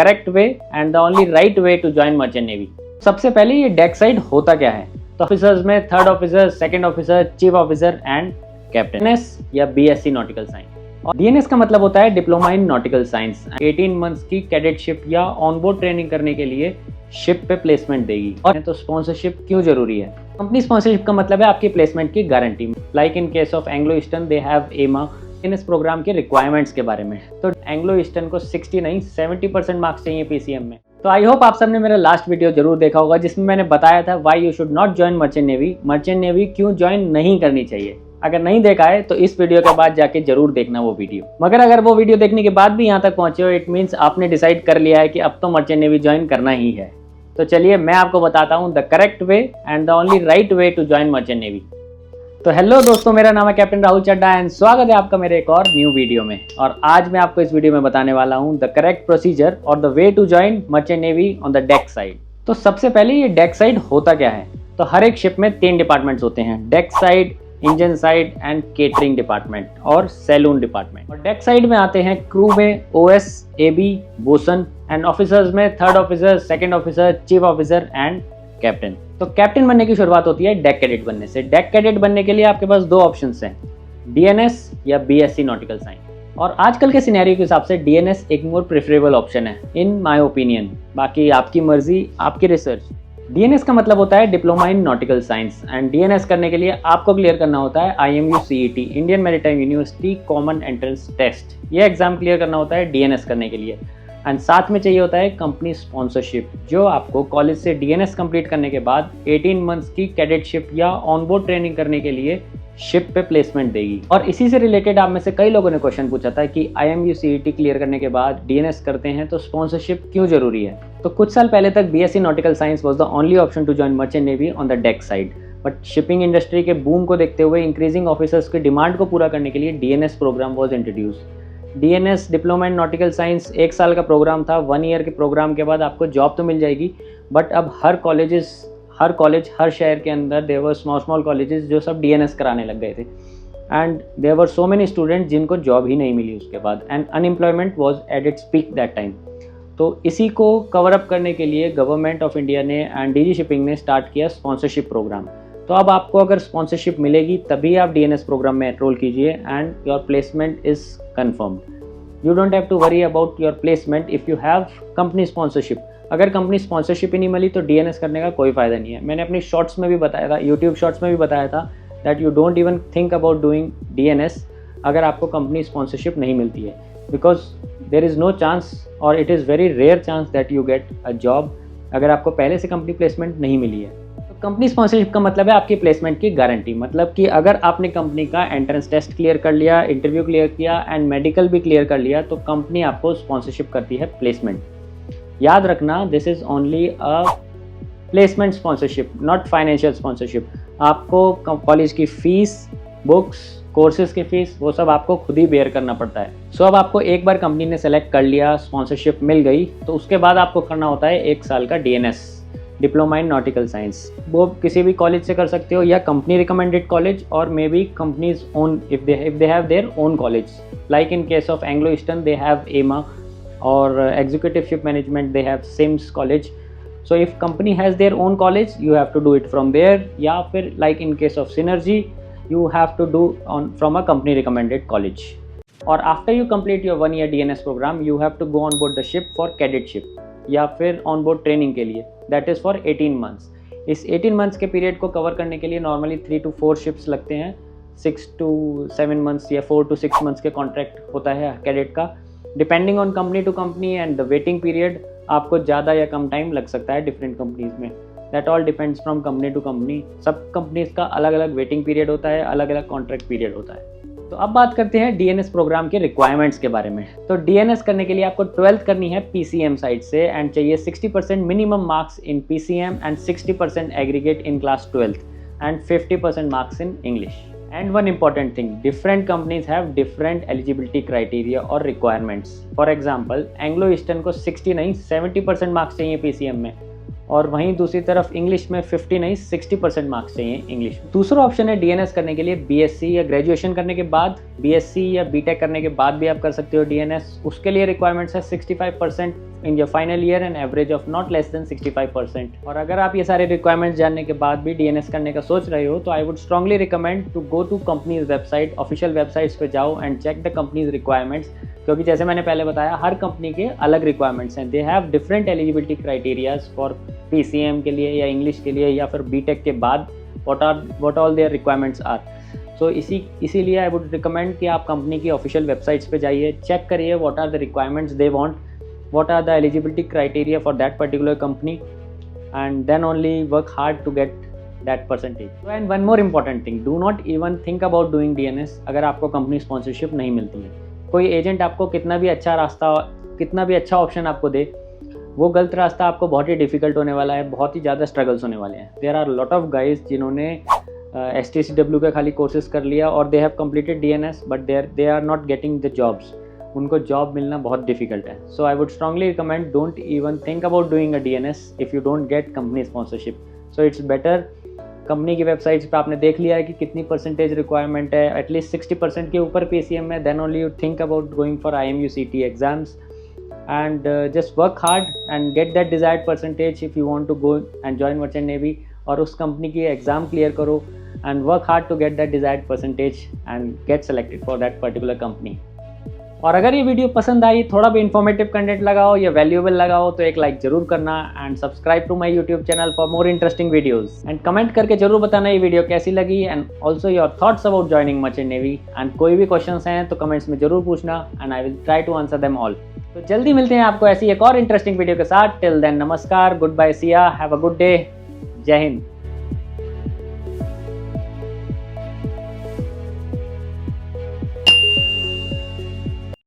Correct way and the only right way to join merchant navy. सबसे पहले ये deck side होता क्या है। तो ऑफिसर्स में third officer, second officer, chief officer and captain. DNS या बीएससी नॉटिकल साइंस। और डीएनएस का मतलब होता है diploma in nautical science. 18 months की कैडेटशिप या ऑनबोर्ड ट्रेनिंग करने के लिए शिप पे प्लेसमेंट देगी। और तो स्पॉन्सरशिप क्यों जरूरी है? कंपनी स्पॉन्सरशिप का मतलब है आपकी प्लेसमेंट की guarantee. Like in case of Anglo Eastern they have एमा। इस प्रोग्राम के रिक्वायरमेंट्स के बारे में, तो एंग्लो ईस्टर्न को 60 नहीं 70% मार्क्स चाहिए पीसीएम में। तो आई होप आप सबने मेरा लास्ट वीडियो जरूर देखा होगा जिसमें मैंने बताया था why you should not join merchant navy. Merchant navy क्यों ज्वाइन नहीं करनी चाहिए। अगर नहीं देखा है तो इस वीडियो के बाद जाके जरूर देखना वो वीडियो। मगर अगर वो वीडियो देखने के बाद भी यहाँ तक पहुंचे हो, इट मीन्स आपने डिसाइड कर लिया है कि अब तो मर्चेंट नेवी ज्वाइन करना ही है। तो चलिए मैं आपको बताता हूँ the correct way and the only right way to join merchant navy. तो हेलो दोस्तों, मेरा नाम है कैप्टन राहुल चड्डा एंड स्वागत है आपका मेरे एक और न्यू वीडियो में। और आज मैं आपको इस वीडियो में बताने वाला हूँ द करेक्ट प्रोसीजर और the way to join merchant navy on the deck side. तो सबसे पहले ये डेक साइड होता क्या है। तो हर एक शिप में 3 डिपार्टमेंट्स होते हैं, deck side, engine side and catering department और सैलून डिपार्टमेंट। और डेक साइड में आते हैं क्रू में OS, AB, bosun and officers में third officer, second officer, chief officer and captain. तो कैप्टन बनने की शुरुआत होती है डेक कैडेट बनने से। डेक कैडेट बनने के लिए आपके पास 2 ऑप्शंस हैं, डीएनएस या बीएससी नॉटिकल साइंस। और आजकल के सिनेरियो के हिसाब से डीएनएस एक मोर प्रेफरेबल ऑप्शन है इन माय ओपिनियन। बाकी आपकी मर्जी, आपकी रिसर्च। डीएनएस का मतलब होता है diploma in nautical science and DNS करने के लिए आपको क्लियर करना होता है IMU-CET, Indian maritime university common entrance test. ये एग्जाम क्लियर करना होता है डीएनएस करने के लिए। एंड साथ में चाहिए होता है कंपनी स्पॉन्सरशिप, जो आपको कॉलेज से डीएनएस कंप्लीट करने के बाद 18 मंथ्स की कैडेटशिप या ऑनबोर्ड ट्रेनिंग करने के लिए शिप पे प्लेसमेंट देगी। और इसी से रिलेटेड आप में से कई लोगों ने क्वेश्चन पूछा था कि IMU-CET क्लियर करने के बाद डीएनएस करते हैं तो स्पॉन्सरशिप क्यों जरूरी है। तो कुछ साल पहले तक BSc nautical science was the only option to join merchant navy on the deck side. But shipping industry के बूम को देखते हुए इंक्रीजिंग ऑफिसर्स की डिमांड को पूरा करने के लिए DNS program was introduced. DNS diploma in nautical science 1 साल का प्रोग्राम था। 1 ईयर के प्रोग्राम के बाद आपको जॉब तो मिल जाएगी, बट अब हर कॉलेज हर शहर के अंदर देयर वर स्मॉल कॉलेजेस जो सब डीएनएस कराने लग गए थे। And there were so many student जिनको जॉब ही नहीं मिली उसके बाद, and unemployment was at its peak that time. तो इसी को कवर अप करने के लिए गवर्नमेंट ऑफ इंडिया ने एंड डीजी शिपिंग ने स्टार्ट किया स्पॉन्सरशिप प्रोग्राम। तो अब आपको अगर स्पॉन्सरशिप मिलेगी तभी आप डीएनएस प्रोग्राम में एनरोल कीजिए and your placement is confirmed. You don't have to worry about your placement if you have company sponsorship. अगर कंपनी स्पॉन्सरशिप ही नहीं मिली तो डीएनएस करने का कोई फ़ायदा नहीं है। मैंने अपनी शॉर्ट्स में भी बताया था, यूट्यूब शॉर्ट्स में भी बताया था that you don't even think about doing DNS अगर आपको कंपनी स्पॉन्सरशिप नहीं मिलती है, because there is no chance और it is very rare chance that you get a job अगर आपको पहले से कंपनी प्लेसमेंट नहीं मिली है। कंपनी स्पॉन्सरशिप का मतलब है आपकी प्लेसमेंट की गारंटी। मतलब कि अगर आपने कंपनी का एंट्रेंस टेस्ट क्लियर कर लिया, इंटरव्यू क्लियर किया एंड मेडिकल भी क्लियर कर लिया तो कंपनी आपको स्पॉन्सरशिप करती है प्लेसमेंट। याद रखना, this is only a placement sponsorship, not financial sponsorship. आपको कॉलेज की फ़ीस, बुक्स, कोर्सेज की फ़ीस वो सब आपको खुद ही बेयर करना पड़ता है। सो अब आपको एक बार कंपनी ने सेलेक्ट कर लिया, स्पॉन्सरशिप मिल गई, तो उसके बाद आपको करना होता है 1 साल का DNS, diploma in nautical science. वो किसी भी कॉलेज से कर सकते हो या कंपनी रिकमेंडेड कॉलेज और may be companies own if they have their own college. Like in case of Anglo Eastern they have AEMA और executive ship management they have SIMS college. So if company has their own college you have to do it from there, या फिर like in case of synergy you have to do from a company recommended college. Or after you complete your 1 year DNS program you have to go on board the ship for cadetship या फिर on board training के लिए, that is for 18 months. इस 18 months के period को cover करने के लिए नॉर्मली 3 to 4 शिप्स लगते हैं। 6 to 7 months या 4 to 6 months के कॉन्ट्रैक्ट होता है कैडेट का। Depending on company to company and the waiting period आपको ज़्यादा या कम टाइम लग सकता है डिफरेंट कंपनीज में। That all depends from company to company. सब कंपनीज का अलग अलग वेटिंग पीरियड होता है, अलग अलग कॉन्ट्रैक्ट पीरियड होता है। तो अब बात करते हैं डीएनएस प्रोग्राम के रिक्वायरमेंट्स के बारे में। तो डीएनएस करने के लिए आपको 12th करनी है पीसीएम साइड से एंड चाहिए 60% minimum marks in PCM and 60% aggregate in class 12th and 50% marks in English. And one important thing, different companies have different eligibility criteria और requirements. For example, Anglo Eastern को 60 नहीं 70% marks चाहिए PCM में, और वहीं दूसरी तरफ इंग्लिश में 50 नहीं 60% मार्क्स चाहिए इंग्लिश में। दूसरा ऑप्शन है डीएनएस करने के लिए बीएससी या ग्रेजुएशन करने के बाद, बीएससी या बीटेक करने के बाद भी आप कर सकते हो डीएनएस। उसके लिए रिक्वायरमेंट्स है 65% in your final year an average of not less than 65%. और अगर आप ये सारे रिक्वायरमेंट्स जानने के बाद भी DNS करने का सोच रहे हो तो I would strongly recommend to go to companies website, official websites पे जाओ and check the companies requirements, क्योंकि जैसे मैंने पहले बताया हर कंपनी के अलग रिक्वायरमेंट्स हैं। They have different eligibility criterias for PCM के लिए या इंग्लिश के लिए या फिर BTech के बाद what all their requirements are. सो इसीलिए आई वुड रिकमेंड कि आप कंपनी की ऑफिशियल वेबसाइट्स पे जाइए, चेक करिए what are the requirements they want, what are the eligibility criteria for that particular company, and then only work hard to get that percentage. And one more important thing, do not even think about doing DNS अगर आपको company sponsorship नहीं मिलती है। कोई agent आपको कितना भी अच्छा ऑप्शन आपको दे, वो गलत रास्ता आपको बहुत ही डिफिकल्ट होने वाला है, बहुत ही ज़्यादा स्ट्रगल्स होने वाले हैं। There are lot of guys जिन्होंने STCW का खाली कोर्सेज कर लिया और they have completed DNS but they are not getting the jobs, उनको जॉब मिलना बहुत डिफिकल्ट है। So I would strongly recommend don't even think about doing a DNS if you don't get company sponsorship. So it's better, company की websites पे आपने देख लिया है कि कितनी परसेंटेज रिक्वायरमेंट है, एटलीस्ट 60% के ऊपर PCM है, then only you think about going for IMU CT exams and just work hard and get that desired percentage if you want to go and join merchant navy, और उस company की exam clear करो and work hard to get that desired percentage and get selected for that particular company. और अगर ये video पसंद आई, थोड़ा भी इन्फॉर्मेटिव कंटेंट लगाओ या वैल्यूएबल लगाओ तो एक लाइक जरूर करना and subscribe to my YouTube channel for more interesting videos, and comment करके जरूर बताना ये वीडियो कैसी लगी and also your thoughts about joining merchant navy. And कोई भी क्वेश्चंस हैं तो कमेंट्स में जरूर पूछना and I will try to answer them all. तो जल्दी मिलते हैं आपको ऐसी एक और इंटरेस्टिंग वीडियो के साथ। टिल देन नमस्कार, good bye, see ya, have a good day, जय हिंद।